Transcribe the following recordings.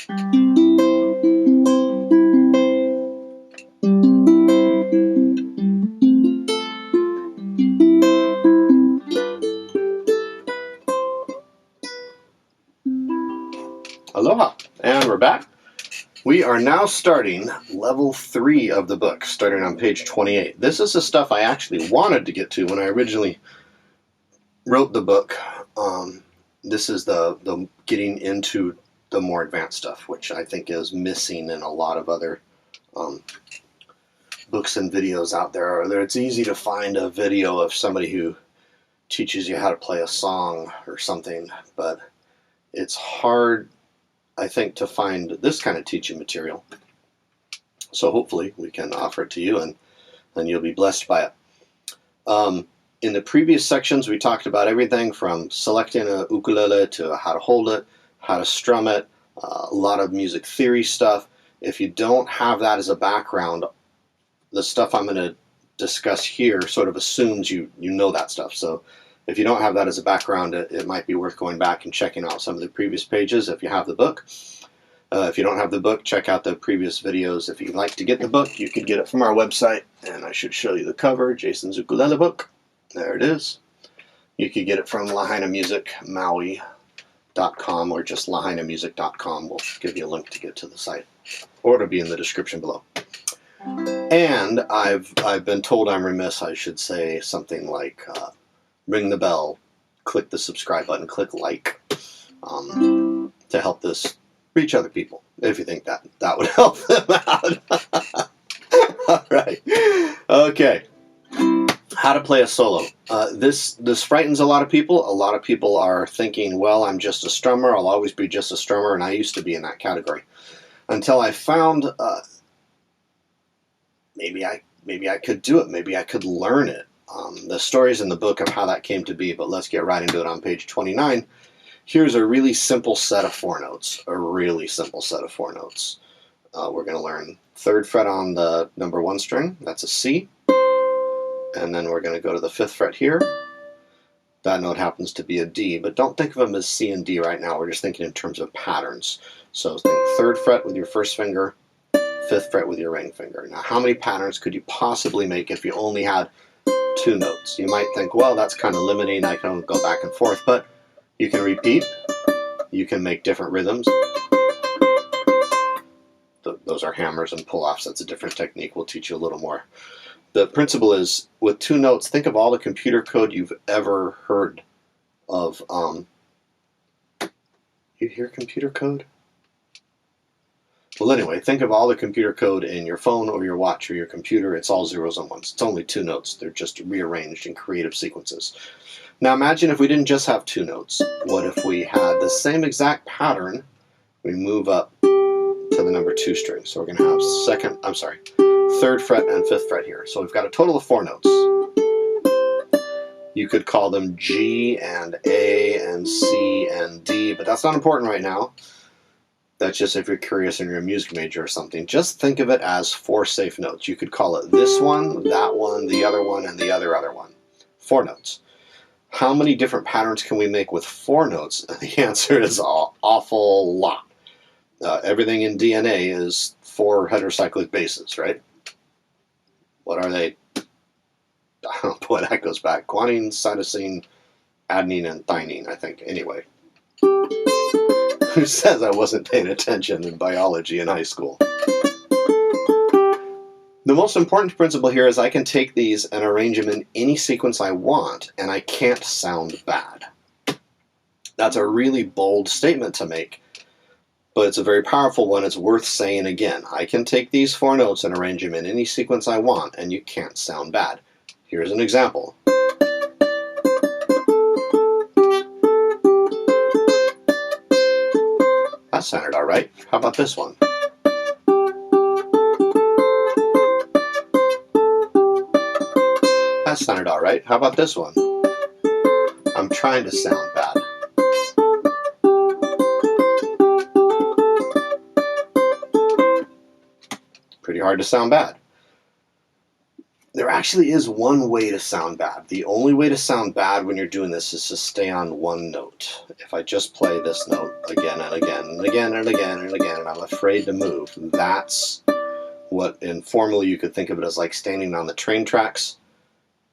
Aloha, and we're back. We are now starting level 3 of the book, starting on page 28. This is the stuff I actually wanted to get to when I originally wrote the book. This is the getting into the more advanced stuff, which I think is missing in a lot of other books and videos out there. It's easy to find a video of somebody who teaches you how to play a song or something, but it's hard, I think, to find this kind of teaching material. So hopefully we can offer it to you, and you'll be blessed by it. In the previous sections, we talked about everything from selecting a ukulele to how to hold it, how to strum it, a lot of music theory stuff. If you don't have that as a background, the stuff I'm going to discuss here sort of assumes you know that stuff. So if you don't have that as a background, it might be worth going back and checking out some of the previous pages if you have the book. If you don't have the book, check out the previous videos. If you'd like to get the book, you could get it from our website, and I should show you the cover, Jason's Ukulele Book. There it is. You could get it from Lahaina Music, Maui.com, or just lahainamusic.com. We'll give you a link to get to the site, or it'll be in the description below. And I've been told I'm remiss. I should say something like ring the bell, click the subscribe button, click like, to help this reach other people, if you think that would help them out. All right. Okay. How to play a solo. This frightens a lot of people. A lot of people are thinking, well, I'm just a strummer. I'll always be just a strummer, and I used to be in that category. Until I found maybe I could do it. Maybe I could learn it. The story's in the book of how that came to be, but let's get right into it on page 29. Here's a really simple set of 4 notes. A really simple set of 4 notes. We're going to learn 3rd fret on the number 1 string. That's a C. And then we're going to go to the 5th fret here. That note happens to be a D, but don't think of them as C and D right now. We're just thinking in terms of patterns. So think 3rd fret with your 1st finger, 5th fret with your ring finger. Now, how many patterns could you possibly make if you only had 2 notes? You might think, well, that's kind of limiting. I can go back and forth, but you can repeat. You can make different rhythms. Those are hammers and pull-offs. That's a different technique. We'll teach you a little more. The principle is, with 2 notes, think of all the computer code you've ever heard of. You hear computer code? Well, anyway, think of all the computer code in your phone or your watch or your computer. It's all zeros and ones. It's only 2 notes. They're just rearranged in creative sequences. Now imagine if we didn't just have 2 notes. What if we had the same exact pattern? We move up to the number 2 string. So we're going to have 3rd fret and 5th fret here. So we've got a total of 4 notes. You could call them G and A and C and D, but that's not important right now. That's just if you're curious and you're a music major or something. Just think of it as 4 safe notes. You could call it this one, that one, the other one, and the other one. 4 notes. How many different patterns can we make with 4 notes? The answer is an awful lot. Everything in DNA is 4 heterocyclic bases, right? What are they? I don't know, boy, that goes back. Guanine, cytosine, adenine, and thymine, I think. Anyway. Who says I wasn't paying attention in biology in high school? The most important principle here is I can take these and arrange them in any sequence I want, and I can't sound bad. That's a really bold statement to make, but it's a very powerful one. It's worth saying again. I can take these 4 notes and arrange them in any sequence I want, and you can't sound bad. Here's an example. That sounded all right. How about this one? That sounded all right. How about this one? I'm trying to sound bad. Pretty hard to sound bad. there actually is one way to sound bad. The only way to sound bad when you're doing this is to stay on one note. If I just play this note again and again and again and again and again, and I'm afraid to move, that's what informally you could think of it as like standing on the train tracks,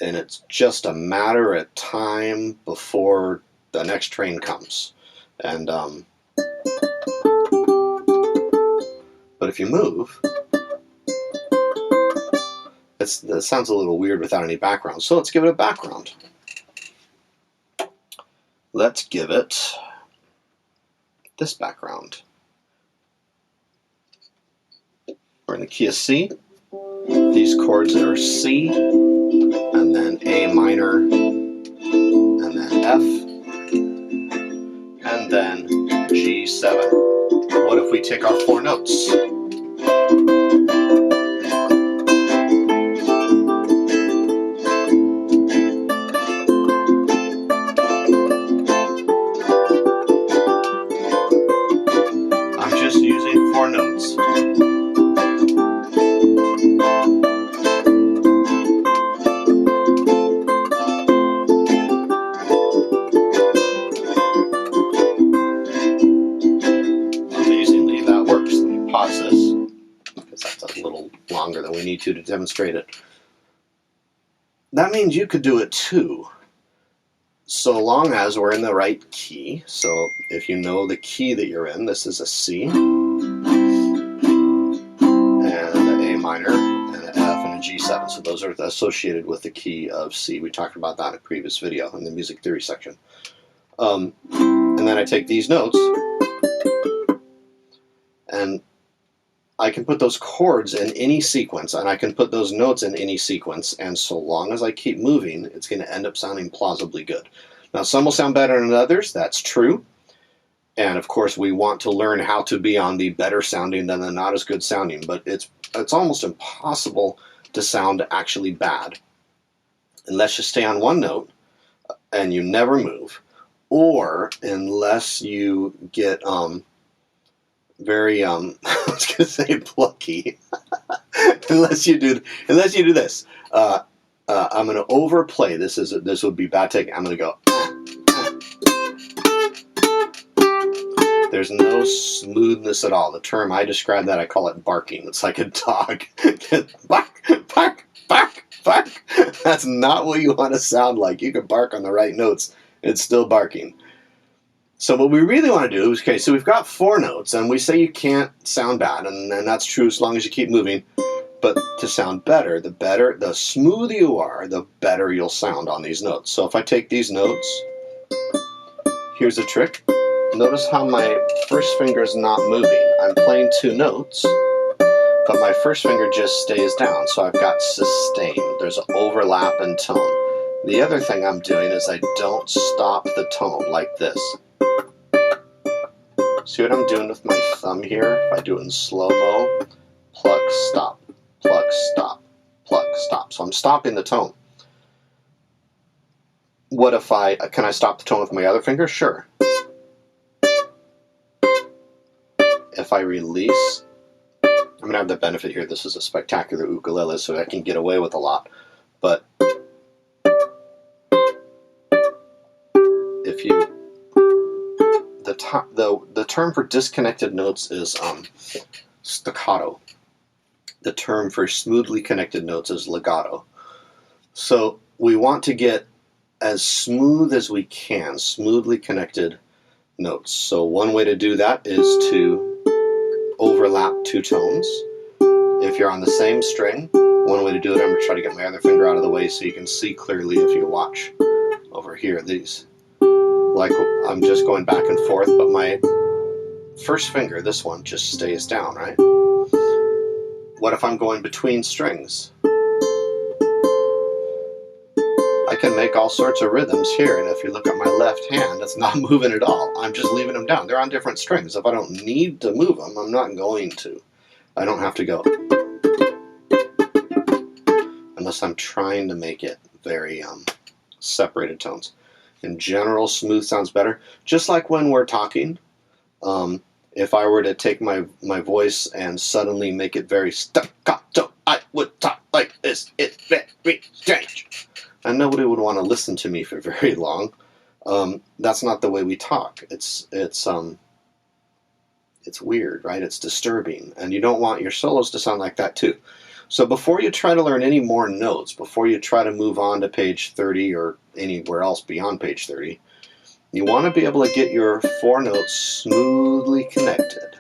and it's just a matter of time before the next train comes. And but if you move, that sounds a little weird without any background. So let's give it a background. Let's give it this background. We're in the key of C. These chords are C, and then A minor, and then F, and then G7. What if we take our 4 notes? I'm just using 4 notes. Amazingly, that works. Let me pause this, because that's a little longer than we need to demonstrate it. That means you could do it too, so long as we're in the right key. So if you know the key that you're in, this is a C, and an A minor, and an F, and a G7. So those are associated with the key of C. We talked about that in a previous video in the music theory section. And then I take these notes, and I can put those chords in any sequence, and I can put those notes in any sequence, and so long as I keep moving, it's going to end up sounding plausibly good. Now, some will sound better than others, that's true, and of course we want to learn how to be on the better sounding than the not as good sounding, but it's almost impossible to sound actually bad unless you stay on one note and you never move, or unless you get very I was gonna say plucky. unless you do this. I'm gonna overplay. This would be bad take. I'm gonna go. There's no smoothness at all. The term I describe that, I call it barking. It's like a dog. Bark, bark, bark, bark. That's not what you want to sound like. You can bark on the right notes. It's still barking. So what we really want to do is, okay, so we've got 4 notes, and we say you can't sound bad, and that's true as long as you keep moving. But to sound better, the smoother you are, the better you'll sound on these notes. So if I take these notes, here's a trick. Notice how my first finger is not moving. I'm playing 2 notes, but my first finger just stays down. So I've got sustain. There's an overlap in tone. The other thing I'm doing is I don't stop the tone like this. See what I'm doing with my thumb here? If I do it in slow-mo, pluck, stop, pluck, stop, pluck, stop. So I'm stopping the tone. What if can I stop the tone with my other finger? Sure. If I release, I'm going to have the benefit here, this is a spectacular ukulele, so I can get away with a lot. But if you, the term for disconnected notes is staccato. The term for smoothly connected notes is legato. So we want to get as smooth as we can, smoothly connected notes. So one way to do that is to overlap 2 tones. If you're on the same string, one way to do it, I'm going to try to get my other finger out of the way so you can see clearly if you watch over here. These, like I'm just going back and forth, but my first finger, this one, just stays down, right? What if I'm going between strings? I can make all sorts of rhythms here, and if you look at my left hand, it's not moving at all. I'm just leaving them down. They're on different strings. If I don't need to move them, I'm not going to. I don't have to go. Unless I'm trying to make it very separated tones. In general, smooth sounds better. Just like when we're talking, if I were to take my voice and suddenly make it very staccato, I would talk like this. It beat, change. And nobody would want to listen to me for very long. That's not the way we talk. It's weird, right? It's disturbing, and you don't want your solos to sound like that too. So before you try to learn any more notes, before you try to move on to page 30 or anywhere else beyond page 30, you want to be able to get your 4 notes smoothly connected.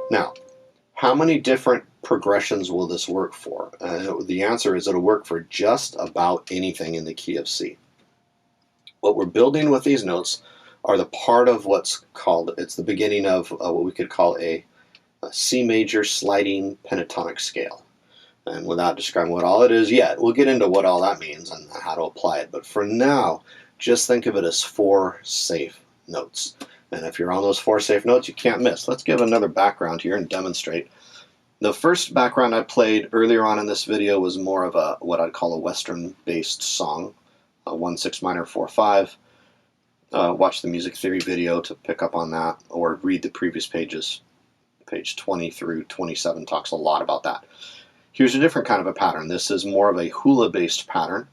Now, how many different progressions will this work for? The answer is it'll work for just about anything in the key of C. What we're building with these notes are the part of what's called, it's the beginning of what we could call a C major sliding pentatonic scale. And without describing what all it is yet, we'll get into what all that means and how to apply it. But for now, just think of it as 4 safe notes. And if you're on those 4 safe notes, you can't miss. Let's give another background here and demonstrate. The first background I played earlier on in this video was more of a what I'd call a Western-based song, a 1-6 minor 4-5. Watch the music theory video to pick up on that, or read the previous pages. Page 20 through 27 talks a lot about that. Here's a different kind of a pattern. This is more of a hula-based pattern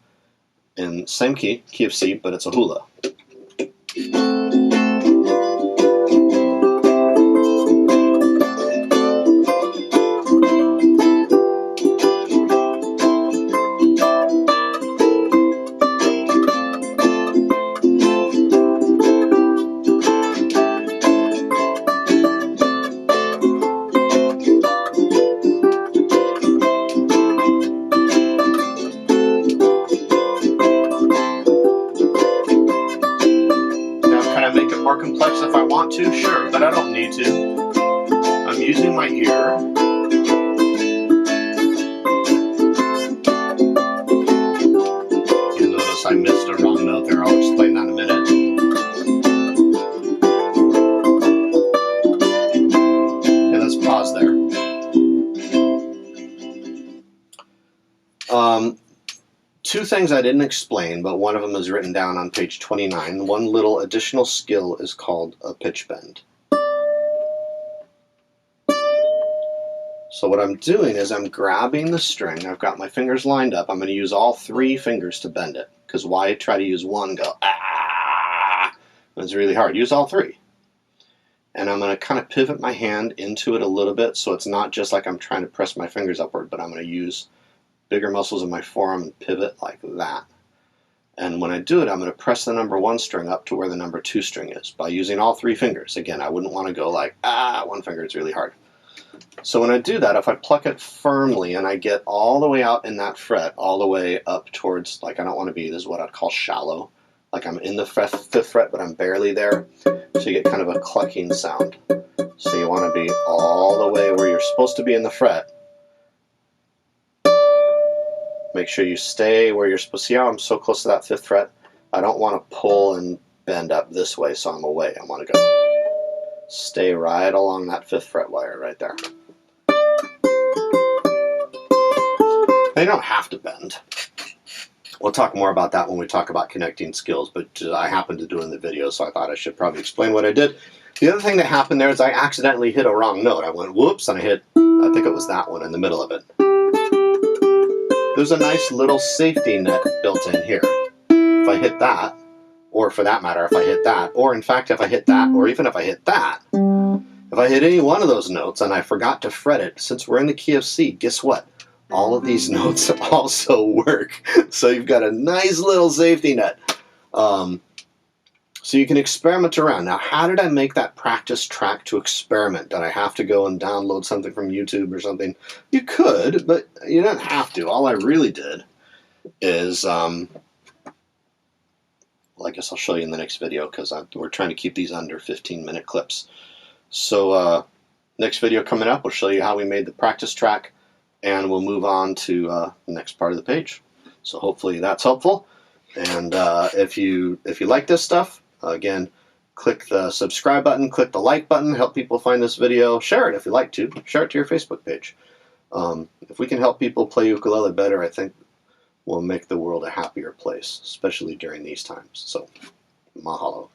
in same key of C, but it's a hula. More complex if I want to, sure, but I don't need to. I'm using my ear. You notice I missed a wrong note there. I'll explain that in a minute. Okay, let's pause there. Two things I didn't explain, but one of them is written down on page 29. One little additional skill is called a pitch bend. So what I'm doing is I'm grabbing the string. I've got my fingers lined up. I'm going to use all 3 fingers to bend it. Because why try to use one and go, ah? It's really hard. Use all 3. And I'm going to kind of pivot my hand into it a little bit so it's not just like I'm trying to press my fingers upward, but I'm going to use bigger muscles in my forearm and pivot like that. And when I do it, I'm going to press the number 1 string up to where the number 2 string is by using all 3 fingers. Again, I wouldn't want to go like, one finger, it's really hard. So when I do that, if I pluck it firmly and I get all the way out in that fret, all the way up towards, like I don't want to be, this is what I'd call shallow. Like I'm in the 5th fret, but I'm barely there. So you get kind of a clucking sound. So you want to be all the way where you're supposed to be in the fret. Make sure you stay where you're supposed to. See how I'm so close to that 5th fret? I don't want to pull and bend up this way so I'm away. I want to go. Stay right along that 5th fret wire right there. They don't have to bend. We'll talk more about that when we talk about connecting skills, but I happened to do it in the video, so I thought I should probably explain what I did. The other thing that happened there is I accidentally hit a wrong note. I went whoops, and I think it was that one in the middle of it. There's a nice little safety net built in here. If I hit that, or for that matter, if I hit that, or in fact if I hit that, or even if I hit that, if I hit any one of those notes and I forgot to fret it, since we're in the key of C, guess what? All of these notes also work. So you've got a nice little safety net. So you can experiment around. Now, how did I make that practice track to experiment? Did I have to go and download something from YouTube or something? You could, but you don't have to. All I really did is, well, I guess I'll show you in the next video because we're trying to keep these under 15-minute clips. So next video coming up, we'll show you how we made the practice track, and we'll move on to the next part of the page. So hopefully that's helpful. And if you like this stuff, again, click the subscribe button, click the like button, help people find this video. Share it if you like to. Share it to your Facebook page. If we can help people play ukulele better, I think we'll make the world a happier place, especially during these times. So, mahalo.